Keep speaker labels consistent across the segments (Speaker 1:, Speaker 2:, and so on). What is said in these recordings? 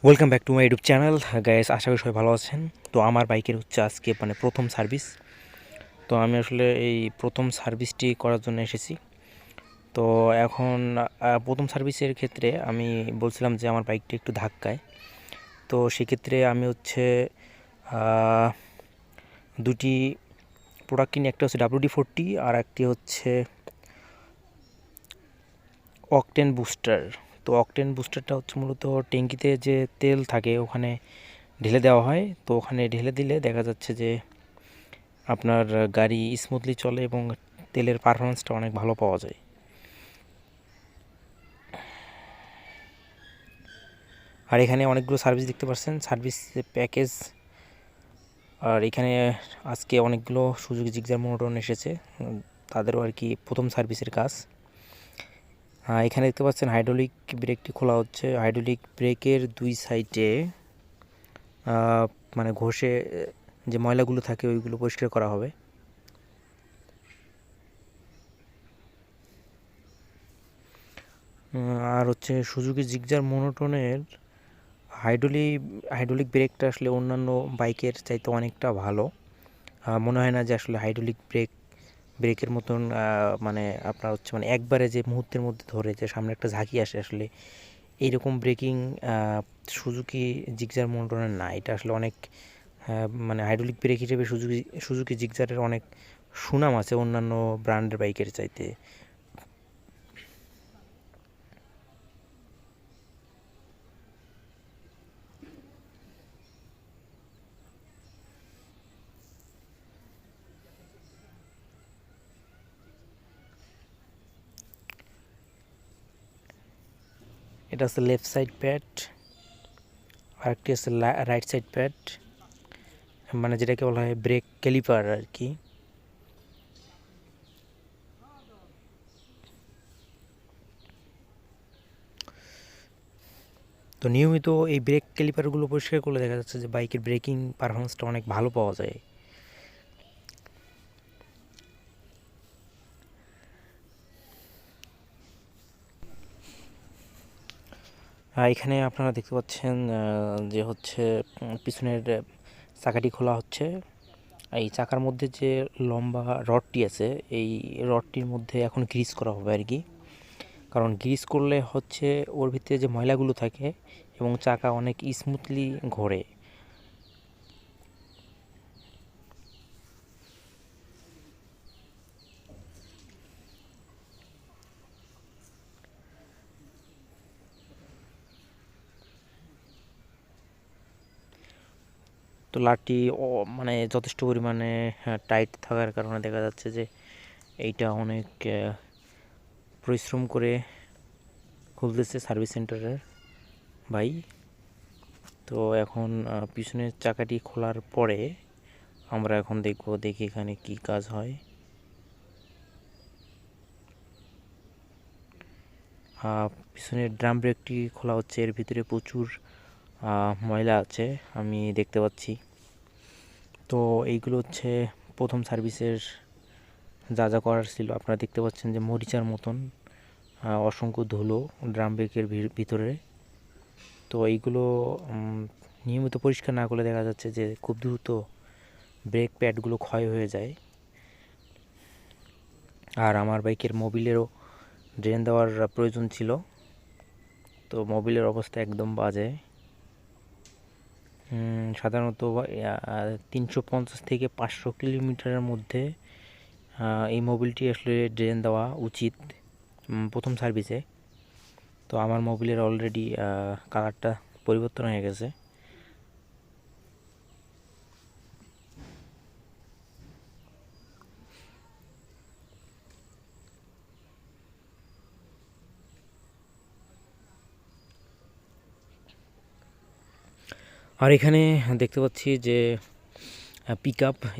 Speaker 1: Welcome back to my YouTube channel guys. আশা করি সবাই ভালো আছেন। তো আমার বাইকের হচ্ছে আজকে প্রথম সার্ভিস। তো আমি আসলে এই প্রথম সার্ভিসটি করার জন্য এসেছি। তো এখন প্রথম সার্ভিসের ক্ষেত্রে আমি বলছিলাম যে আমার বাইকটি একটু ধাক্কায়। তো সেক্ষেত্রে আমি হচ্ছে দুটি প্রোডাক্ট কিনি। একটা হচ্ছে WD-40 আর একটি হচ্ছে অকটেন বুস্টার। তো অকটেন বুস্টারটা হচ্ছে মূলত ট্যাঙ্কিতে যে তেল থাকে ওখানে ঢেলে দেওয়া হয়। তো ওখানে ঢেলে দিলে দেখা যাচ্ছে যে আপনার গাড়ি স্মুথলি চলে এবং তেলের পারফরমেন্সটা অনেক ভালো পাওয়া যায়। আর এখানে অনেকগুলো সার্ভিস দেখতে পাচ্ছেন, সার্ভিস প্যাকেজ। আর এখানে আজকে অনেকগুলো সুজুকি জিক্সার মোটর এসেছে, তাদেরও আর কি প্রথম সার্ভিসের কাজ। এখানে দেখতে পাচ্ছেন হাইড্রোলিক ব্রেকটি খোলা হচ্ছে। হাইড্রোলিক ব্রেকের দুই সাইডে ঘষে যে ময়লাগুলো থাকে ওইগুলো পরিষ্কার করা হবে। আর হচ্ছে সুজুকি জিক্সার মোনোটনের হাইড্রোলিক ব্রেকটা আসলে অন্যান্য বাইকের চাইতে অনেকটা ভালো। মনে হয় না যে আসলে হাইড্রোলিক ব্রেকের মতন আপনার হচ্ছে একবারে যে মুহূর্তের মধ্যে ধরে যে সামনে একটা ঝাঁকি আসে, আসলে এইরকম ব্রেকিং সুজুকি জিক্সার মোটরের না। এটা আসলে অনেক হাইড্রোলিক ব্রেক হিসেবে সুজুকি জিক্সারের অনেক সুনাম আছে অন্যান্য ব্র্যান্ডের বাইকের চাইতে। এটা হচ্ছে লেফট সাইড প্যাড, আর একটি হচ্ছে রাইট সাইড প্যাড, যেটাকে বলা হয় ব্রেক ক্যালিপার আর কি। তো নিয়মিত এই ব্রেক ক্যালিপারগুলো পরিষ্কার করলে দেখা যাচ্ছে যে বাইকের ব্রেকিং পারফরমেন্সটা অনেক ভালো পাওয়া যায়। এখানে আপনারা দেখতে পাচ্ছেন যে হচ্ছে পিছনের চাকাটি খোলা হচ্ছে। এই চাকার মধ্যে যে লম্বা রডটি আছে, এই রডটির মধ্যে এখন গ্রিস করা হবে আর কি। কারণ গ্রিস করলে হচ্ছে ওর ভিতরে যে ময়লাগুলো থাকে এবং চাকা অনেক স্মুথলি ঘোরে। তো লাটটি যথেষ্ট পরিমাণে টাইট থাকার কারণে দেখা যাচ্ছে যে এইটা অনেক পরিশ্রম করে খুলতেছে সার্ভিস সেন্টারের ভাই। তো এখন পিছনের চাকাটি খোলার পরে আমরা এখন দেখি এখানে কি কাজ হয়। পিছনের ড্রাম ব্রেকটি খোলা হচ্ছে, এর ভিতরে প্রচুর ময়লা আছে আমি দেখতে পাচ্ছি। তো এইগুলো হচ্ছে প্রথম সার্ভিসের যা যা করার ছিল। আপনারা দেখতে পাচ্ছেন যে মরিচার মতন অসংখ্য ধুলো ড্রাম ব্রেকের ভিতরে। তো এইগুলো নিয়মিত পরিষ্কার না করলে দেখা যাচ্ছে যে খুব দ্রুত ব্রেক প্যাডগুলো ক্ষয় হয়ে যায়। আর আমার বাইকের মোবিলেরও ড্রেন দেওয়ার প্রয়োজন ছিল, তো মোবিলের অবস্থা একদম বাজে। সাধারণত 350 থেকে 500 কিলোমিটারের মধ্যে এই মোবিলটি আসলে ড্রেন দেওয়া উচিত প্রথম সার্ভিসে। তো আমার মোবিলের অলরেডি কালারটা পরিবর্তন হয়ে গেছে। আর এখানে দেখতে পাচ্ছি যে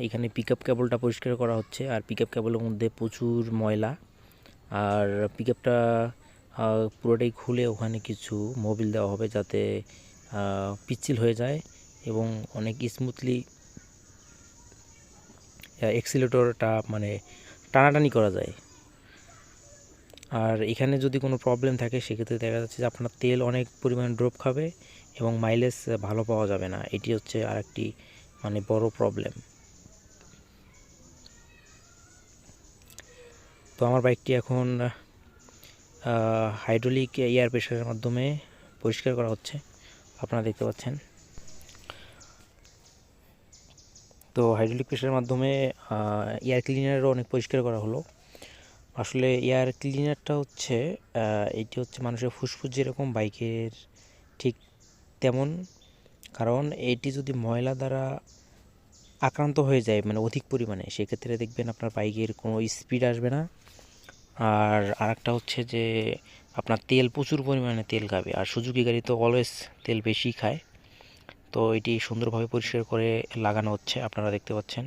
Speaker 1: এখানে পিক আপ কেবলটা পরিষ্কার করা হচ্ছে। আর পিক আপ কেবলের মধ্যে প্রচুর ময়লা। আর পিক আপটা পুরোটাই খুলে ওখানে কিছু মোবিল দেওয়া হবে যাতে পিচ্ছিল হয়ে যায় এবং অনেক স্মুথলি এক্সিলেটরটা টানাটানি করা যায়। আর এখানে যদি কোনো প্রবলেম থাকে সেক্ষেত্রে দেখা যাচ্ছে যে আপনার তেল অনেক পরিমাণ ড্রপ খাবে এবং মাইলেজ ভালো পাওয়া যাবে না। এটি হচ্ছে আরেকটি মানে বড় প্রবলেম। তো আমার বাইকটি এখন হাইড্রোলিক এয়ার প্রেশারের মাধ্যমে পরিষ্কার করা হচ্ছে, আপনারা দেখতে পাচ্ছেন। তো হাইড্রোলিক প্রেশারের মাধ্যমে এয়ার ক্লিনারও অনেক পরিষ্কার করা হলো। আসলে এয়ার ক্লিনারটা হচ্ছে এটি হচ্ছে মানুষের ফুসফুস যেরকম বাইকের ঠিক তেমন, কারণ এটি যদি ময়লা দ্বারা আক্রান্ত হয়ে যায় মানে অধিক পরিমাণে, সেক্ষেত্রে দেখবেন আপনার বাইকের কোনো স্পিড আসবে না। আর আরেকটা হচ্ছে যে আপনার তেল প্রচুর পরিমাণে তেল খাবে, আর সুজুকি গাড়ি তো অলওয়েজ তেল বেশি খায়। তো এটি সুন্দরভাবে পরিষ্কার করে লাগানো হচ্ছে, আপনারা দেখতে পাচ্ছেন।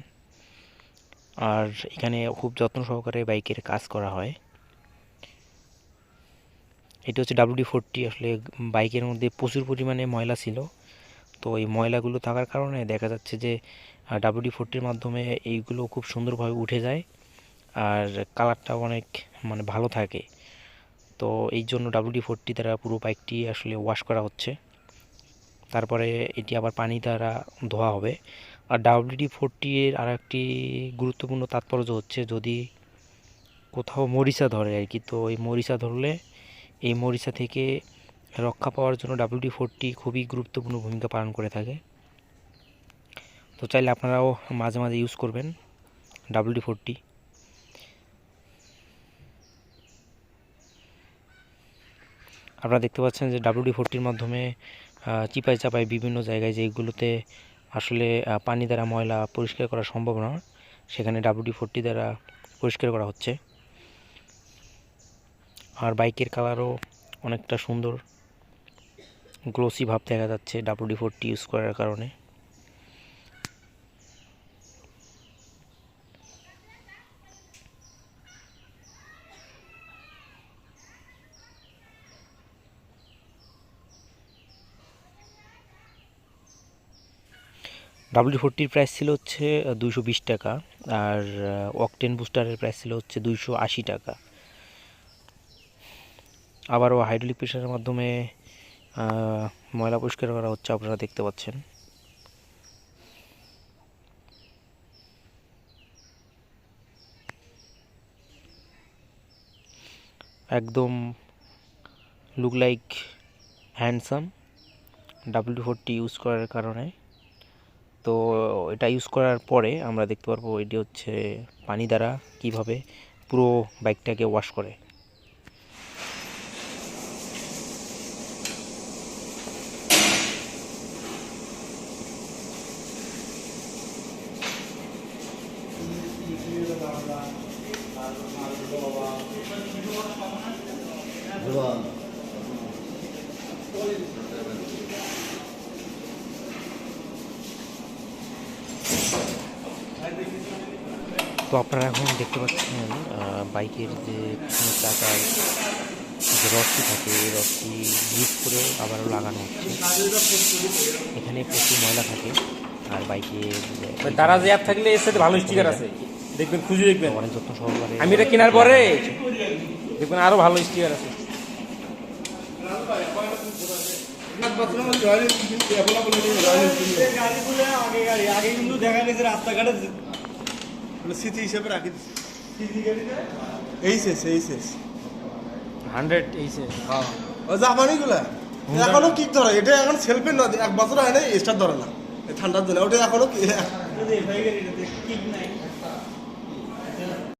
Speaker 1: আর এখানে খুব যত্ন সহকারে বাইকের কাজ করা হয়। এটি হচ্ছে WD-40। আসলে বাইকের মধ্যে প্রচুর পরিমাণে ময়লা ছিল, তো এই ময়লাগুলো থাকার কারণে দেখা যাচ্ছে যে WD-40-র মাধ্যমে এইগুলো খুব সুন্দরভাবে উঠে যায়, আর কালারটাও অনেক মানে ভালো থাকে। তো এই জন্য WD-40 দ্বারা পুরো বাইকটি আসলে ওয়াশ করা হচ্ছে, তারপরে এটি আবার পানি দ্বারা ধোয়া হবে। আর WD-40-এর আর একটি গুরুত্বপূর্ণ তাৎপর্য হচ্ছে যদি কোথাও মরিচা ধরে আর কি, তো এই মরিচা ধরলে এই মরিচা থেকে রক্ষা পাওয়ার জন্য WD-40 খুবই গুরুত্বপূর্ণ ভূমিকা পালন করে থাকে। তো চাইলে আপনারাও মাঝে মাঝে ইউজ করবেন WD-40। আপনারা দেখতে পাচ্ছেন যে WD-40-র মাধ্যমে চিপাই চাপাই বিভিন্ন জায়গায় যেগুলোতে আসলে পানি দ্বারা ময়লা পরিষ্কার করা সম্ভব না, সেখানে WD-40 দ্বারা পরিষ্কার করা হচ্ছে। আর বাইকের কালারও অনেকটা সুন্দর গ্লোসি ভাব দেখা যাচ্ছে WD-40 ইউজ করার কারণে। WD-40-র প্রাইস ছিল হচ্ছে 220 টাকা, আর অকটেন বুস্টারের প্রাইস ছিল হচ্ছে 280 টাকা। আবারও হাইড্রোলিক প্রেশারের মাধ্যমে ময়লা পরিষ্কার করা হচ্ছে, আপনারা দেখতে পাচ্ছেন। একদম look like handsome WD-40 use করার কারণে। তো এটা ইউজ করার পরে আমরা দেখতে পারবো এটি হচ্ছে পানি দ্বারা কিভাবে পুরো বাইকটাকে ওয়াশ করে। তো আপনারা এখন দেখতে পাচ্ছেন বাইকের যে পিছনের চাকায় যে রডটি থাকে, এই রডটি গ্রিস করে আবারও লাগানো হচ্ছে। এখানে প্রচুর ময়লা থাকে, আর বাইকের
Speaker 2: তারা যে অ্যাপ থাকলে এর সাথে ভালো স্টিকার আছে, দেখবেন খুঁজে দেখবেন।
Speaker 1: অনেক যত্ন সহকারে
Speaker 2: আমি এটা কেনার পরে দেখবেন আরো ভালো স্টিকার আছে।
Speaker 3: আগে কিন্তু দেখা গেছে রাস্তাঘাটে
Speaker 4: স্মৃতি হিসেবে রাখি এই শেষ
Speaker 2: 100 এইছে। হ্যাঁ
Speaker 4: ও জাপানিগুলা এখনো কিক ধরে, এটা এখন সেলফি না, 1 বছর হয় না স্টার্ট ধরে না ঠান্ডার দিনে, ওটা এখনো
Speaker 3: কিক নাই।